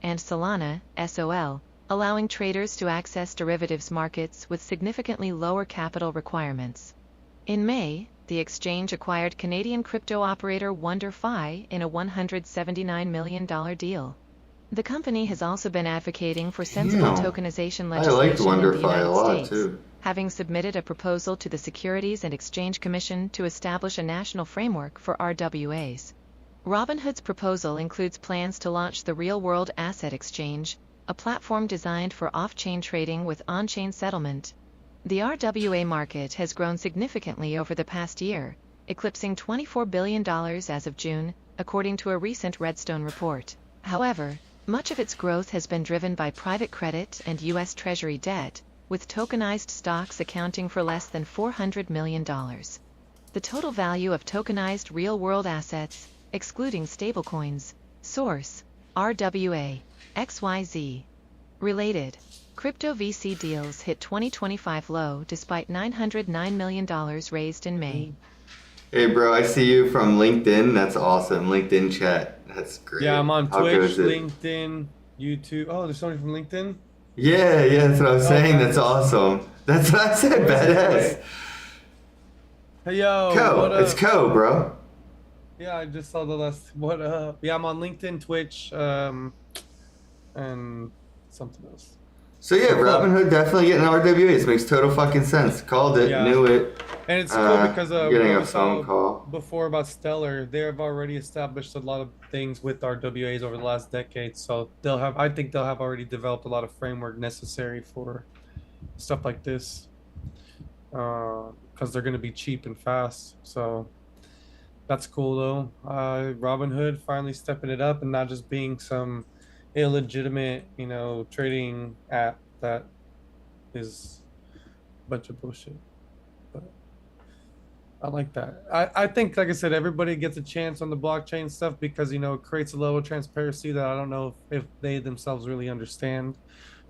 and Solana, SOL, allowing traders to access derivatives markets with significantly lower capital requirements. In May, the exchange acquired Canadian crypto operator WonderFi in a $179 million deal. The company has also been advocating for sensible Damn. tokenization I liked legislation in the WonderFi a United lot States, too. having submitted a proposal to the Securities and Exchange Commission to establish a national framework for RWAs. Robinhood's proposal includes plans to launch the Real World Asset Exchange, a platform designed for off-chain trading with on-chain settlement. The RWA market has grown significantly over the past year, eclipsing $24 billion as of June, according to a recent Redstone report. However, much of its growth has been driven by private credit and U.S. Treasury debt, with tokenized stocks accounting for less than $400 million. The total value of tokenized real-world assets, excluding stablecoins, source, RWA, XYZ. Related, crypto VC deals hit 2025 low despite $909 million raised in May. Hey, bro, I see you from LinkedIn. That's awesome. LinkedIn chat. That's great. Yeah, I'm on How Twitch, goes it? LinkedIn, YouTube. Oh, there's somebody from LinkedIn? Yeah, that's what I was saying. nice. That's awesome. That's what I said. Where's it? Badass. Hey, yo. What Co. up? It's Co, bro. Yeah, I just saw the last. What up? Yeah, I'm on LinkedIn, Twitch, and something else. So yeah, Robinhood definitely getting RWAs. Makes total fucking sense. Called it. Yeah. Knew it. And it's cool because Getting what a we saw phone call. before about Stellar, they have already established a lot of things with RWAs over the last decade. So I think they'll have already developed a lot of framework necessary for stuff like this, because they're going to be cheap and fast. So that's cool though. Robinhood finally stepping it up and not just being some illegitimate, trading app that is a bunch of bullshit. But I like that. I think, like I said, everybody gets a chance on the blockchain stuff because, it creates a level of transparency that I don't know if they themselves really understand.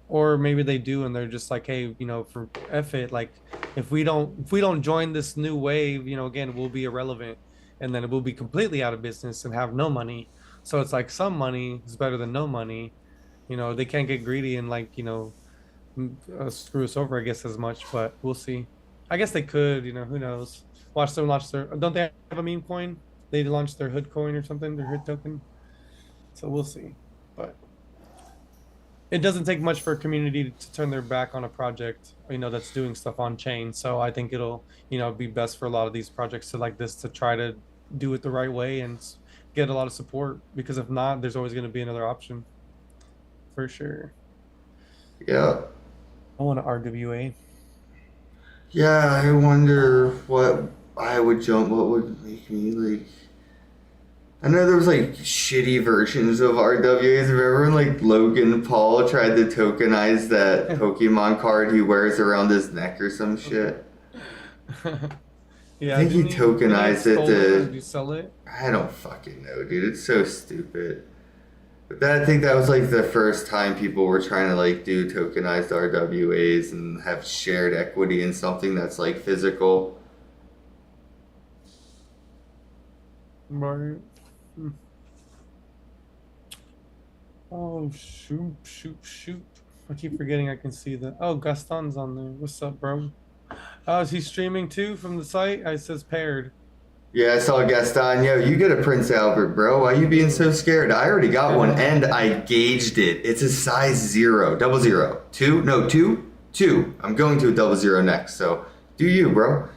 Or maybe they do and they're just like, hey, for F it, like if we don't join this new wave, again, we'll be irrelevant and then it will be completely out of business and have no money. So it's like some money is better than no money. They can't get greedy and screw us over, I guess, as much, but we'll see. I guess they could, who knows. Watch them launch don't they have a meme coin? They launched their hood coin or something, their hood token. So we'll see. But it doesn't take much for a community to turn their back on a project, that's doing stuff on chain. So I think it'll, be best for a lot of these projects to try to do it the right way and get a lot of support, because if not, there's always going to be another option for sure. Yeah. I want an RWA. Yeah, I wonder what would make me I know there was shitty versions of RWAs. Remember when Logan Paul tried to tokenize that Pokemon card he wears around his neck or some shit? Yeah, I think he tokenized it to. Did you sell it? I don't fucking know, dude. It's so stupid. But I think that was the first time people were trying to do tokenized RWAs and have shared equity in something that's physical. Right. Oh, shoot. I keep forgetting I can see that. Oh, Gaston's on there. What's up, bro? Oh, is he streaming too from the site? It says paired. Yeah, I saw Gaston. Yo, you get a Prince Albert, bro. Why you being so scared? I already got one and I gauged it. It's a size 0, 00. 2? No, 2? 2. I'm going to a 00 next, so do you, bro.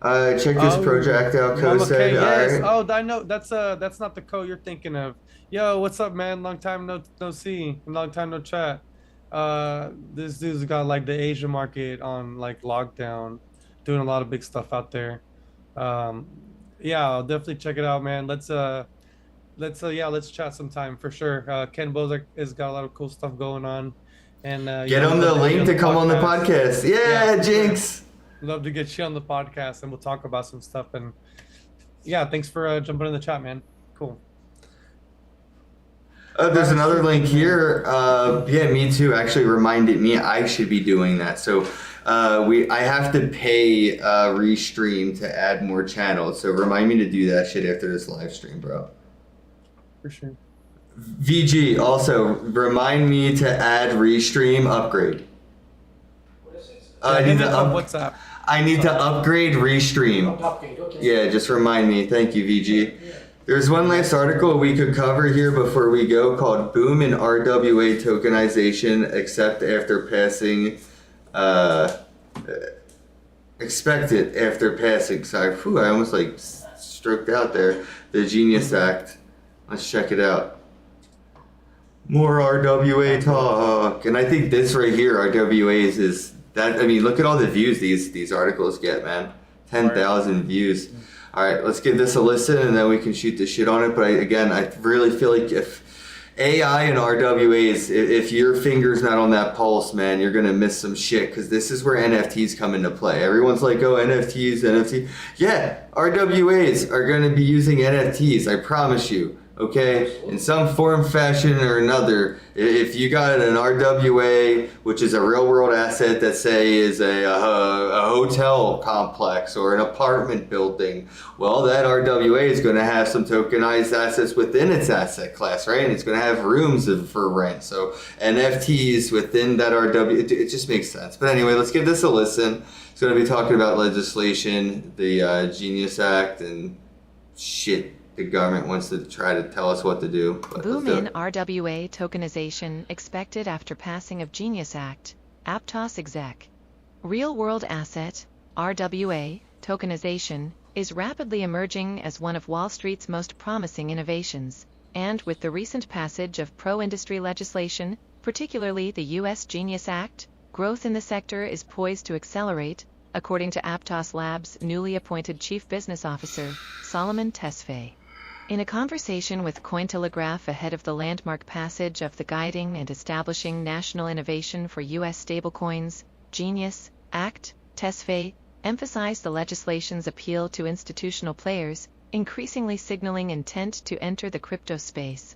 Check this project out, Co said. Yes. All right. Oh, I know. That's not the Co you're thinking of. Yo, what's up, man? Long time no see. Long time no chat. This dude's got the Asia market on lockdown, doing a lot of big stuff out there. Yeah, I'll definitely check it out, man. Let's chat sometime for sure. Ken Bozak has got a lot of cool stuff going on, and Get on the link to come on the podcast. Yeah, Jinx. Love to get you on the podcast and we'll talk about some stuff. And yeah, thanks for jumping in the chat, man. Cool. There's another link here. Yeah, me too. Actually reminded me I should be doing that. So I have to pay Restream to add more channels. So remind me to do that shit after this live stream, bro. For sure. VG, also remind me to add Restream upgrade. I need to WhatsApp. I need to upgrade Restream. Yeah, just remind me. Thank you, VG. There's one last article we could cover here before we go called Boom in RWA Tokenization Except After Passing Expected After Passing. Sorry, whew, I almost like stroked out there. The Genius Act. Let's check it out. More RWA talk. And I think this right here, RWAs, is that, I mean, look at all the views these articles get, man. 10,000 views. All right, let's give this a listen and then we can shoot the shit on it. But I really feel like if AI and RWAs, if your finger's not on that pulse, man, you're going to miss some shit because this is where NFTs come into play. Everyone's like, oh, NFT. Yeah, RWAs are going to be using NFTs, I promise you. Okay, in some form, fashion, or another, if you got an RWA, which is a real-world asset that say is a hotel complex or an apartment building, well, that RWA is going to have some tokenized assets within its asset class, right? And it's going to have rooms for rent. So NFTs within that RWA, it just makes sense. But anyway, let's give this a listen. It's going to be talking about legislation, the Genius Act, and shit. The government wants to try to tell us what to do. Boom in RWA tokenization expected after passing of Genius Act, Aptos exec. Real-world asset, RWA, tokenization, is rapidly emerging as one of Wall Street's most promising innovations, and with the recent passage of pro-industry legislation, particularly the U.S. Genius Act, growth in the sector is poised to accelerate, according to Aptos Labs' newly appointed Chief Business Officer, Solomon Tesfaye. In a conversation with Cointelegraph ahead of the landmark passage of the Guiding and Establishing National Innovation for U.S. Stablecoins, Genius Act, Tesfaye emphasized the legislation's appeal to institutional players, increasingly signaling intent to enter the crypto space.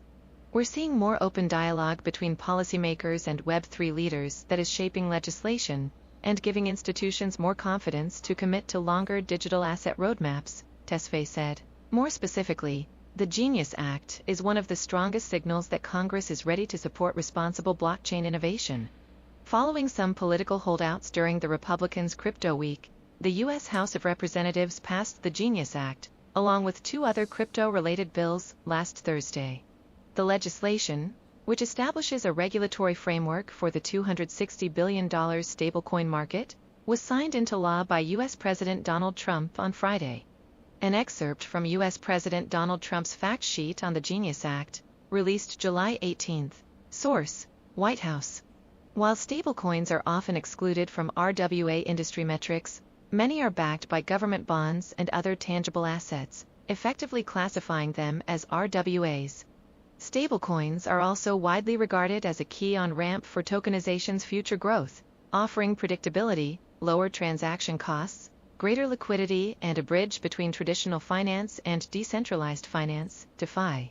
We're seeing more open dialogue between policymakers and Web3 leaders that is shaping legislation and giving institutions more confidence to commit to longer digital asset roadmaps, Tesfaye said. More specifically, the Genius Act is one of the strongest signals that Congress is ready to support responsible blockchain innovation. Following some political holdouts during the Republicans' Crypto Week, the U.S. House of Representatives passed the Genius Act, along with two other crypto-related bills, last Thursday. The legislation, which establishes a regulatory framework for the $260 billion stablecoin market, was signed into law by U.S. President Donald Trump on Friday. An excerpt from U.S. President Donald Trump's fact sheet on the Genius Act, released July 18. Source: White House. While stablecoins are often excluded from RWA industry metrics, many are backed by government bonds and other tangible assets, effectively classifying them as RWAs. Stablecoins are also widely regarded as a key on-ramp for tokenization's future growth, offering predictability, lower transaction costs, greater liquidity, and a bridge between traditional finance and decentralized finance, DeFi.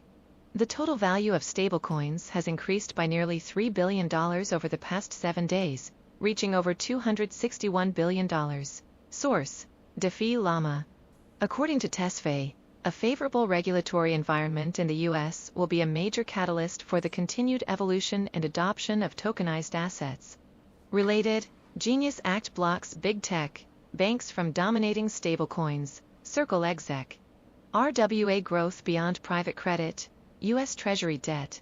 The total value of stablecoins has increased by nearly $3 billion over the past 7 days, reaching over $261 billion. Source: DeFi Llama. According to Tesfaye, a favorable regulatory environment in the U.S. will be a major catalyst for the continued evolution and adoption of tokenized assets. Related, Genius Act blocks big tech, banks from dominating stablecoins, Circle exec. RWA growth beyond private credit, U.S. Treasury debt.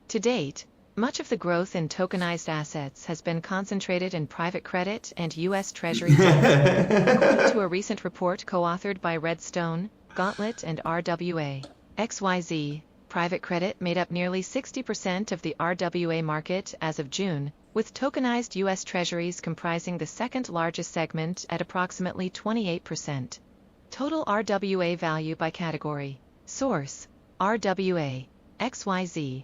To date, much of the growth in tokenized assets has been concentrated in private credit and U.S. Treasury debt, according to a recent report co-authored by Redstone, Gauntlet and RWA. XYZ, private credit made up nearly 60% of the RWA market as of June, with tokenized U.S. Treasuries comprising the second largest segment at approximately 28%. Total RWA value by category. Source: RWA. XYZ.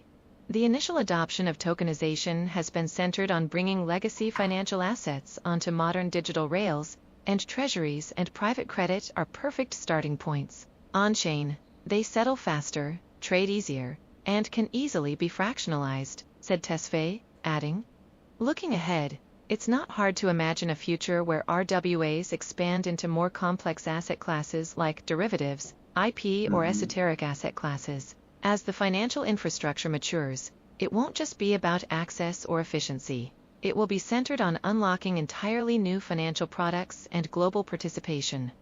The initial adoption of tokenization has been centered on bringing legacy financial assets onto modern digital rails, and treasuries and private credit are perfect starting points. On-chain, they settle faster, trade easier, and can easily be fractionalized, said Tesfaye, adding, "Looking ahead, it's not hard to imagine a future where RWAs expand into more complex asset classes like derivatives, IP, or esoteric asset classes. As the financial infrastructure matures, it won't just be about access or efficiency. It will be centered on unlocking entirely new financial products and global participation."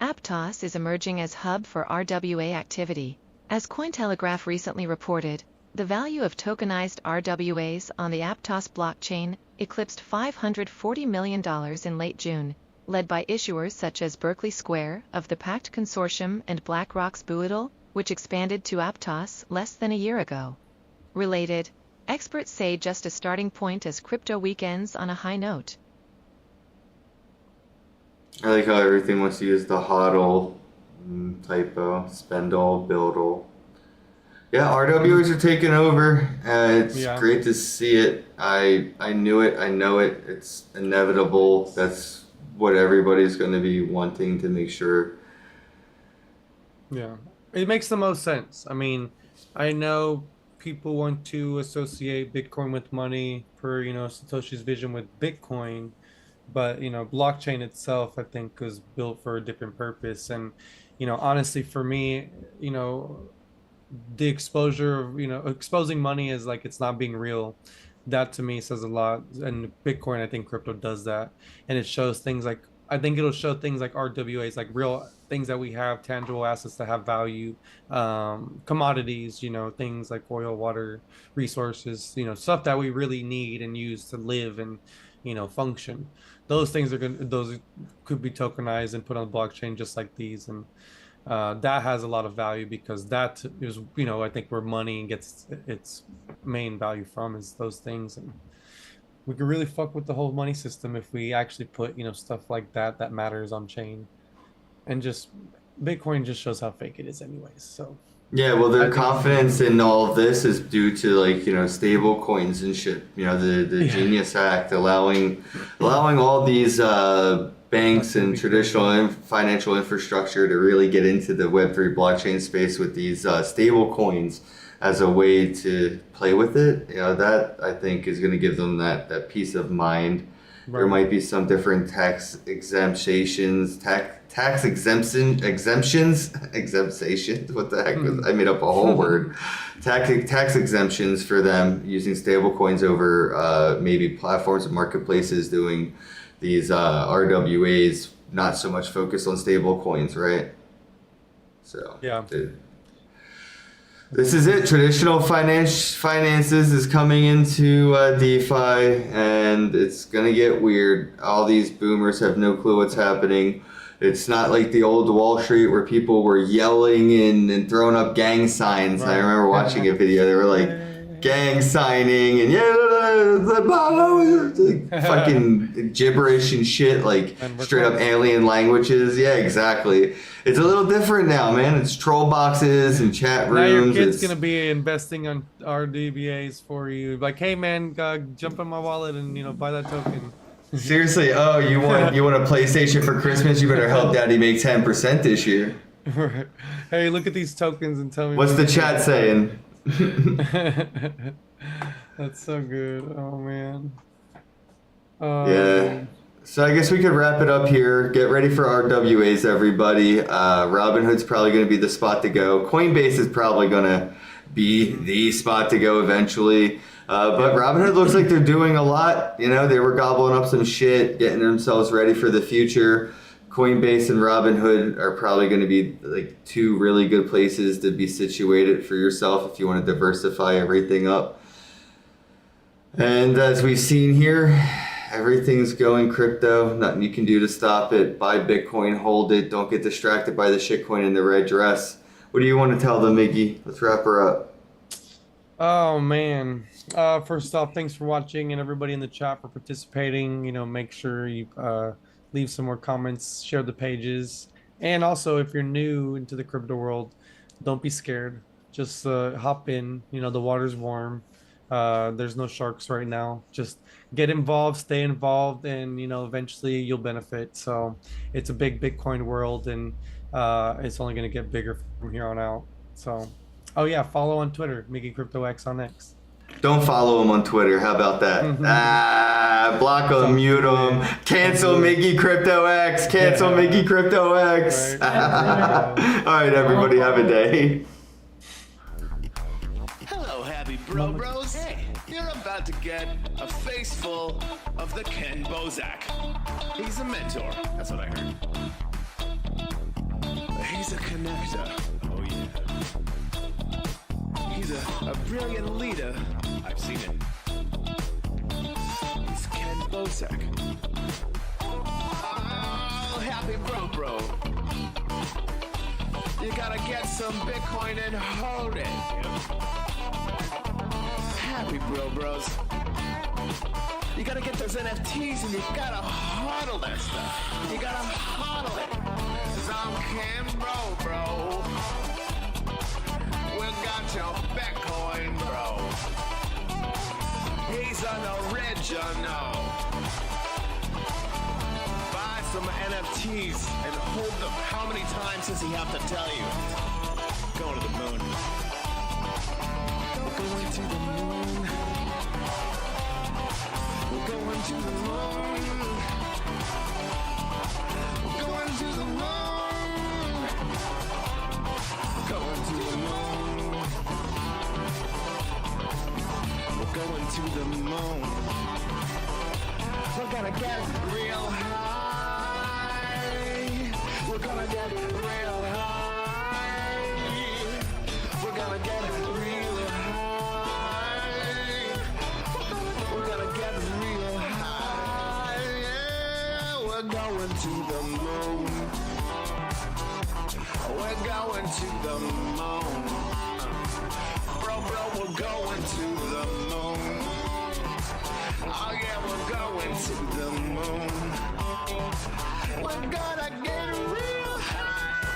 Aptos is emerging as hub for RWA activity. As Cointelegraph recently reported, the value of tokenized RWAs on the Aptos blockchain eclipsed $540 million in late June, led by issuers such as Berkeley Square of the Pact Consortium and BlackRock's Buidl, which expanded to Aptos less than a year ago. Related, experts say just a starting point as crypto week ends on a high note. I like how everything wants to use the hodl typo, spendle, buildle. Yeah, RWAs are taking over. It's Yeah. great to see it. I knew it. I know it. It's inevitable. That's what everybody's going to be wanting to make sure. Yeah, it makes the most sense. I mean, I know people want to associate Bitcoin with money per, Satoshi's vision with Bitcoin, but, blockchain itself, I think, was built for a different purpose. And, honestly, for me, the exposure of, exposing money is like it's not being real. That to me says a lot. And Bitcoin, I think crypto does that. And it shows things like, I think it'll show things like RWAs, like real things that we have, tangible assets that have value, commodities, things like oil, water, resources, stuff that we really need and use to live and, function. Those things those could be tokenized and put on the blockchain just like these. And that has a lot of value because that is, I think where money gets its main value from is those things. And we could really fuck with the whole money system if we actually put, stuff like that matters on chain. And just Bitcoin just shows how fake it is anyways. So Yeah, well, I their think- confidence in all of this is due to stable coins and shit. The Yeah. Genius Act allowing all these banks and traditional financial infrastructure to really get into the Web3 blockchain space with these stable coins as a way to play with it. That I think is going to give them that peace of mind. There Right. might be some different tax exemptions. What the heck? I made up a whole word. Tax exemptions for them using stable coins over maybe platforms and marketplaces doing these RWAs, not so much focused on stable coins, right? So Yeah. this is it. Traditional finances is coming into DeFi, and it's gonna get weird. All these boomers have no clue what's happening. It's not like the old Wall Street where people were yelling and throwing up gang signs. I Right. remember watching a video. They were like gang signing and like, fucking gibberish and shit, like And we're straight up close. alien languages. Yeah, exactly. It's a little different now, man. It's troll boxes and chat Now your rooms. kid's It's- gonna be investing on RDBAs for you. Like, hey man, jump in my wallet and buy that token. Seriously, oh, you want a PlayStation for Christmas? You better help Daddy make 10% this year. Hey, look at these tokens and tell me. What's the chat saying? That's so good. Oh man. Yeah. So I guess we could wrap it up here. Get ready for RWAs, everybody. Robinhood's probably going to be the spot to go. Coinbase is probably going to be the spot to go eventually. But Robinhood looks like they're doing a lot. They were gobbling up some shit, getting themselves ready for the future. Coinbase and Robinhood are probably going to be like two really good places to be situated for yourself if you want to diversify everything up. And as we've seen here, everything's going crypto. Nothing you can do to stop it. Buy Bitcoin, hold it. Don't get distracted by the shitcoin in the red dress. What do you want to tell them, Miggy? Let's wrap her up. Oh man. First off, thanks for watching and everybody in the chat for participating. Make sure you leave some more comments, share the pages. And also, if you're new into the crypto world, don't be scared. Just hop in. The water's warm. There's no sharks right now. Just get involved, stay involved, and eventually you'll benefit. So it's a big Bitcoin world, and it's only going to get bigger from here on out. So, oh yeah, follow on Twitter, Mickey Crypto X on X. Don't follow him on Twitter. How about that? Block him, mute him, cancel Mickey Crypto X, cancel Mickey Crypto X. Right. All right, everybody, have a day. Hello, happy bros. Hey, you're about to get a face full of the Ken Bozak. He's a mentor. That's what I heard. He's a connector. Oh yeah. He's a brilliant leader. I've seen it. He's Ken Bozak. Oh, happy bro. You gotta get some Bitcoin and hold it. Happy bros. You gotta get those NFTs and you gotta hodl that stuff. You gotta hodl it. 'Cause I'm Ken bro. We got your Bitcoin, bro. He's an original. Buy some NFTs and hold them. How many times does he have to tell you? Going to the moon. We're going to the moon. We're going to the moon. We're going to the moon. Going to the moon. We're going to the moon. We're gonna get real high. We're gonna get real high. We're gonna get real high. We're gonna get real high. Yeah, we're going to the moon. We're going to the moon. Bro, we're going to the moon. Oh yeah, we're going to the moon. We're gonna get real high.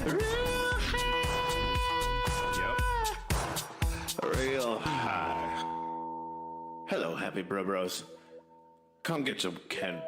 Real high. Yep. Real high. Hello, happy bros. Come get some Ken